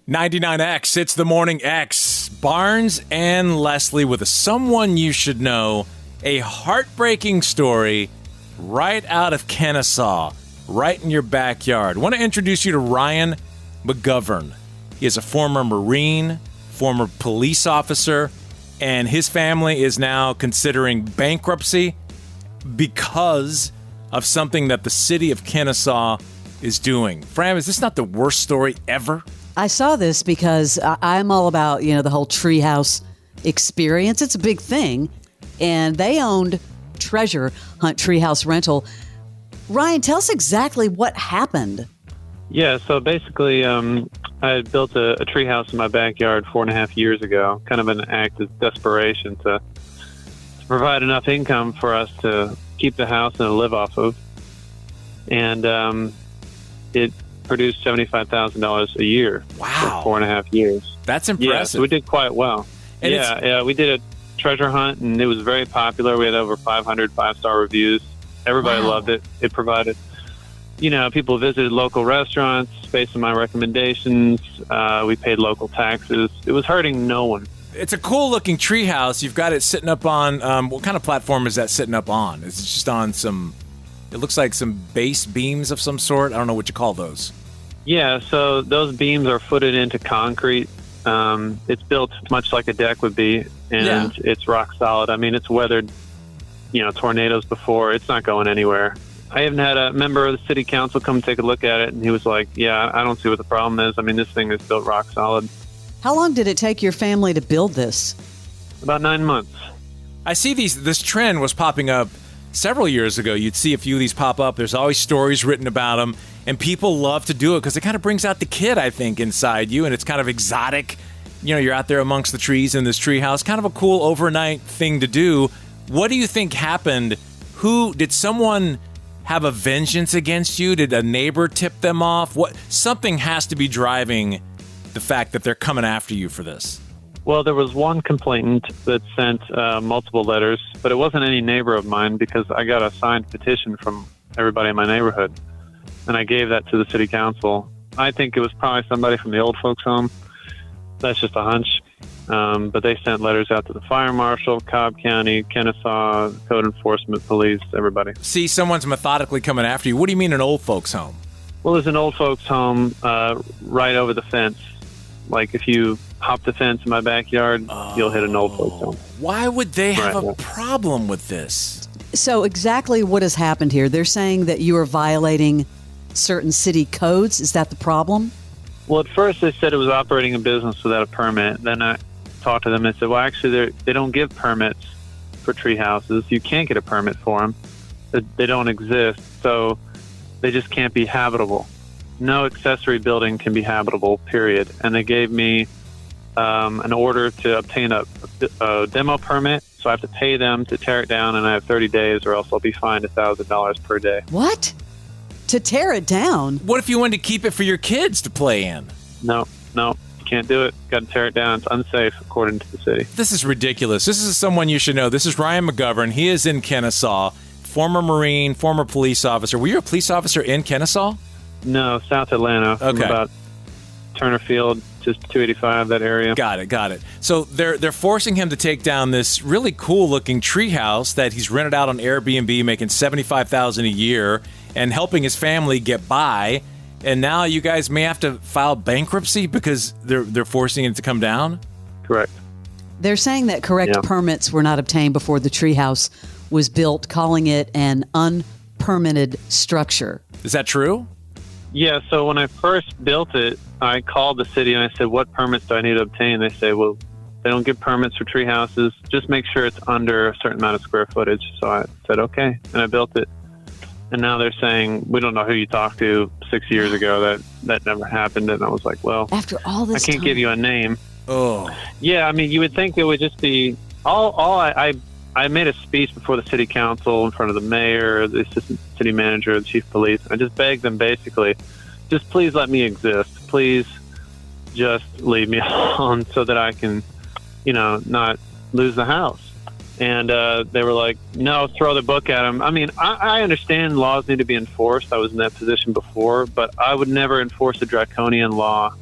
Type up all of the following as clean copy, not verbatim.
99X, it's the Morning X. Barnes and Leslie with a Someone You Should Know, a heartbreaking story right out of Kennesaw, right in your backyard. I want to introduce you to Ryan McGovern. He is a former Marine, former police officer, and his family is now considering bankruptcy because of something that the city of Kennesaw is doing. Fram, is this not the worst story ever? I saw this because I'm all about, the whole treehouse experience. It's a big thing. And they owned Treasure Hunt Treehouse rental. Ryan, tell us exactly what happened. Yeah, so basically, I had built a treehouse in my backyard 4.5 years ago, kind of an act of desperation to provide enough income for us to keep the house and to live off of. And it produced $75,000 a year for 4.5 years. That's impressive. Yeah, so we did quite well. And yeah, we did a treasure hunt, and it was very popular. We had over 500 five-star reviews. Everybody loved it. It provided, people visited local restaurants based on my recommendations. We paid local taxes. It was hurting no one. It's a cool-looking treehouse. You've got it sitting up on, what kind of platform is that sitting up on? Is it just on some, it looks like some base beams of some sort? I don't know what you call those. Yeah, so those beams are footed into concrete. It's built much like a deck would be, and it's rock solid. I mean, it's weathered, tornadoes before. It's not going anywhere. I even had a member of the city council come take a look at it, and he was like, yeah, I don't see what the problem is. I mean, this thing is built rock solid. How long did it take your family to build this? About 9 months. I see this trend was popping up several years ago. You'd see a few of these pop up. There's always stories written about them, and people love to do it because it kind of brings out the kid, I think, inside you, and it's kind of exotic. You're out there amongst the trees in this treehouse. Kind of a cool overnight thing to do. What do you think happened? Did someone have a vengeance against you? Did a neighbor tip them off? Something has to be driving the fact that they're coming after you for this. Well, there was one complainant that sent multiple letters, but it wasn't any neighbor of mine because I got a signed petition from everybody in my neighborhood, and I gave that to the city council. I think it was probably somebody from the old folks home. That's just a hunch. But they sent letters out to the fire marshal, Cobb County, Kennesaw, code enforcement, police, everybody. See, someone's methodically coming after you. What do you mean an old folks home? Well, there's an old folks home right over the fence. Like if you hop the fence in my backyard, you'll hit an old folks home. Why would they have a problem with this? So exactly what has happened here? They're saying that you are violating certain city codes. Is that the problem? Well, at first they said it was operating a business without a permit. Then I talked to them and said, well, actually, they don't give permits for tree houses. You can't get a permit for them. They don't exist, so they just can't be habitable. No accessory building can be habitable, period. And they gave me an order to obtain a demo permit, so I have to pay them to tear it down, and I have 30 days or else I'll be fined $1,000 per day. What? To tear it down? What if you wanted to keep it for your kids to play in? No, can't do it. Got to tear it down. It's unsafe, according to the city. This is ridiculous. This is someone you should know. This is Ryan McGovern. He is in Kennesaw, former Marine, former police officer. Were you a police officer in Kennesaw? No, South Atlanta. From about Turner Field, just 285, that area. Got it. So they're forcing him to take down this really cool-looking treehouse that he's rented out on Airbnb, making $75,000 a year, and helping his family get by. And now you guys may have to file bankruptcy because they're forcing it to come down? Correct. They're saying that correct permits were not obtained before the treehouse was built, calling it an unpermitted structure. Is that true? Yeah, so when I first built it, I called the city and I said, what permits do I need to obtain? They say, well, they don't give permits for tree houses. Just make sure it's under a certain amount of square footage. So I said, okay, and I built it. And now they're saying, we don't know who you talked to 6 years ago. That never happened. And I was like, well, after all this I can't give you a name. Oh. Yeah, I mean, you would think it would just be I made a speech before the city council in front of the mayor, the assistant city manager, the chief of police. I just begged them basically, just please let me exist. Please just leave me alone so that I can, not lose the house. And they were like, no, throw the book at him. I mean, I understand laws need to be enforced. I was in that position before, but I would never enforce a draconian law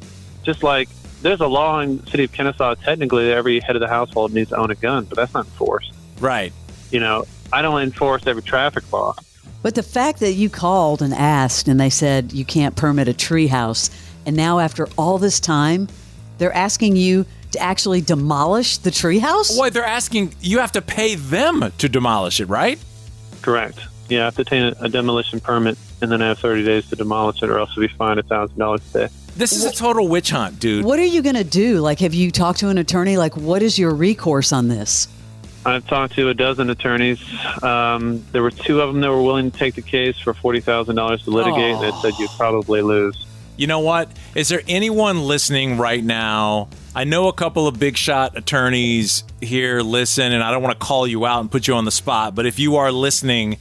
just like there's a law in the city of Kennesaw, technically, that every head of the household needs to own a gun, but that's not enforced. Right. I don't enforce every traffic law. But the fact that you called and asked and they said you can't permit a treehouse, and now after all this time, they're asking you to actually demolish the treehouse? Well, they're asking, you have to pay them to demolish it, right? Correct. Yeah, I have to obtain a demolition permit, and then I have 30 days to demolish it, or else I'll be fined $1,000 a day. This is a total witch hunt, dude. What are you going to do? Like, have you talked to an attorney? Like, what is your recourse on this? I've talked to a dozen attorneys. There were 2 of them that were willing to take the case for $40,000 to litigate, and they said you'd probably lose. You know what? Is there anyone listening right now? I know a couple of big shot attorneys here listen, and I don't want to call you out and put you on the spot, but if you are listening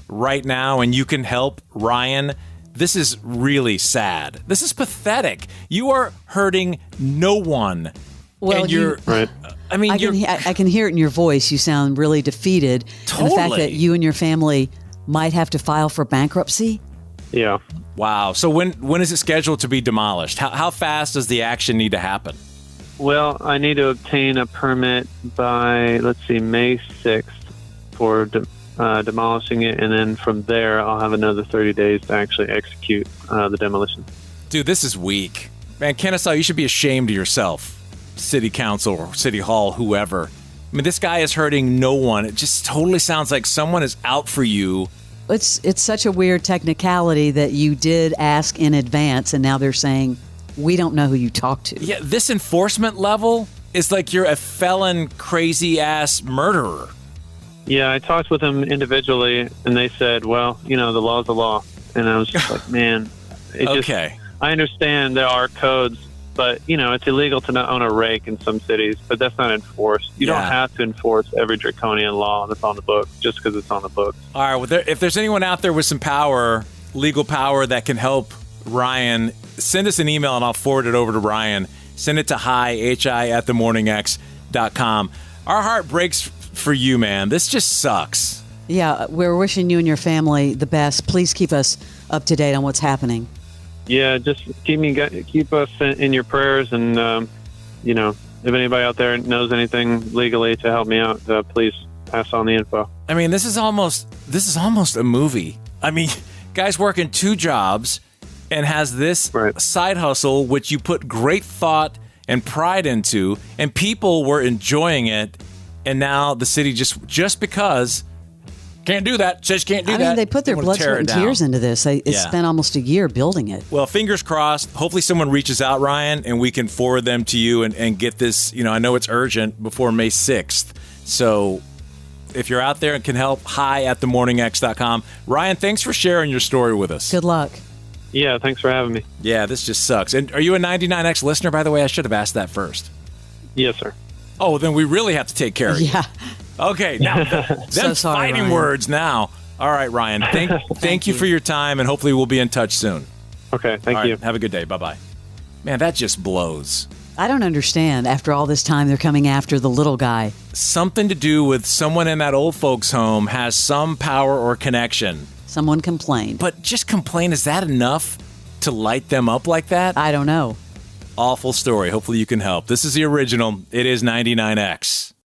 right now and you can help Ryan, this is really sad. This is pathetic. You are hurting no one. Well, and you're right. I mean, I can hear it in your voice. You sound really defeated. Totally. And the fact that you and your family might have to file for bankruptcy. Yeah. Wow. So when is it scheduled to be demolished? How fast does the action need to happen? Well, I need to obtain a permit by, May 6th for demolishing it, and then from there I'll have another 30 days to actually execute the demolition. Dude, this is weak. Man, Kennesaw, you should be ashamed of yourself. City council or city hall, whoever. I mean, this guy is hurting no one. It just totally sounds like someone is out for you. It's such a weird technicality that you did ask in advance, and now they're saying, we don't know who you talked to. Yeah, this enforcement level is like you're a felon, crazy-ass murderer. Yeah, I talked with them individually, and they said, well, the law's the law. And I was just like, man, Okay. I understand there are codes, but, it's illegal to not own a rake in some cities, but that's not enforced. You don't have to enforce every draconian law that's on the books just because it's on the books. All right, well, if there's anyone out there with some power, legal power that can help Ryan, send us an email and I'll forward it over to Ryan. Send it to hi@themorningx.com. Our heart breaks for you, man. This just sucks. Yeah, we're wishing you and your family the best. Please keep us up to date on what's happening. Yeah, just keep us in your prayers, and if anybody out there knows anything legally to help me out, please pass on the info. I mean, this is almost a movie. I mean, guy's working 2 jobs and has this side hustle, which you put great thought and pride into, and people were enjoying it, and now the city just because can't do that. Says can't do that. I mean, they put their blood, sweat, and tears into this. They spent almost a year building it. Well, fingers crossed. Hopefully someone reaches out, Ryan, and we can forward them to you and get this, I know it's urgent, before May 6th. So if you're out there and can help, hi@themorningx.com. Ryan, thanks for sharing your story with us. Good luck. Yeah, thanks for having me. Yeah, this just sucks. And are you a 99X listener, by the way? I should have asked that first. Yes, sir. Oh, then we really have to take care of you. Yeah. Okay, now them sorry, fighting Ryan. words now. All right, Ryan. Thank you for your time, and hopefully we'll be in touch soon. Okay, thank you. Have a good day. Bye-bye. Man, that just blows. I don't understand. After all this time, they're coming after the little guy. Something to do with someone in that old folks' home has some power or connection. Someone complained. But just complain, is that enough to light them up like that? I don't know. Awful story. Hopefully you can help. This is the original. It is 99X.